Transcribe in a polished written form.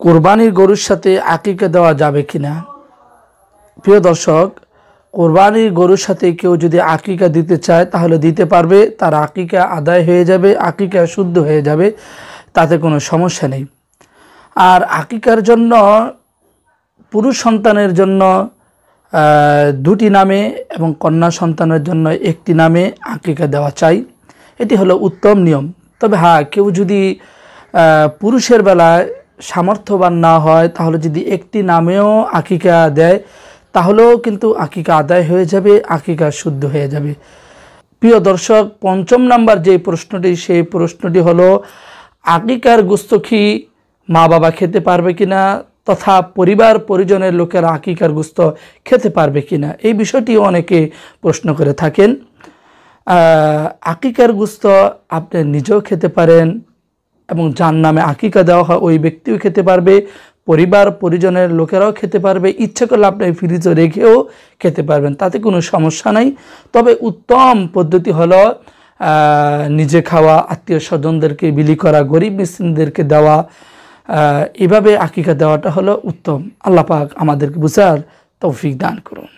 কোরবানির গরুর সাথে আকিকা দেওয়া যাবে কিনা? প্রিয় দর্শক, কোরবানির গরুর সাথে কেউ যদি আকিকা দিতে চায় তাহলে দিতে পারবে, তার আকিকা আদায় হয়ে যাবে, আকিকা শুদ্ধ হয়ে যাবে, তাতে কোনো সমস্যা নেই। আর আকিকার জন্য পুরুষ সন্তানের জন্য দুটি নামে এবং কন্যা সন্তানের জন্য একটি নামে আকিকা দেওয়া চাই, এটি হলো উত্তম নিয়ম। তবে হ্যাঁ, কেউ যদি পুরুষের বেলায় সামর্থ্যবান না হয় তাহলে যদি একটি নামেও আকিকা দেয় তাহলেও কিন্তু আকিকা আদায় হয়ে যাবে, আকিকা শুদ্ধ হয়ে যাবে। প্রিয় দর্শক, ৫ম নাম্বার যে প্রশ্নটি, সেই প্রশ্নটি হলো আকিকার গোশত কি মা বাবা খেতে পারবে কিনা, তথা পরিবার পরিজনের লোকেরা আকিকার গোশত খেতে পারবে কিনা, এই বিষয়টি অনেকে প্রশ্ন করে থাকেন। আকিকার গোশত আপনি নিজেও খেতে পারেন এবং যার নামে আকিকা দেওয়া হয় ওই ব্যক্তিও খেতে পারবে, পরিবার পরিজনের লোকেরাও খেতে পারবে, ইচ্ছে করলে আপনি ফ্রিজে রেখেও খেতে পারবেন, তাতে কোনো সমস্যা নাই। তবে উত্তম পদ্ধতি হলো নিজে খাওয়া, আত্মীয় স্বজনদেরকে বিলি করা, গরিব মিসকিনদেরকে দেওয়া, এভাবে আকিকা দেওয়াটা হলো উত্তম। আল্লাহ পাক আমাদেরকে বুঝার তৌফিক দান করুন।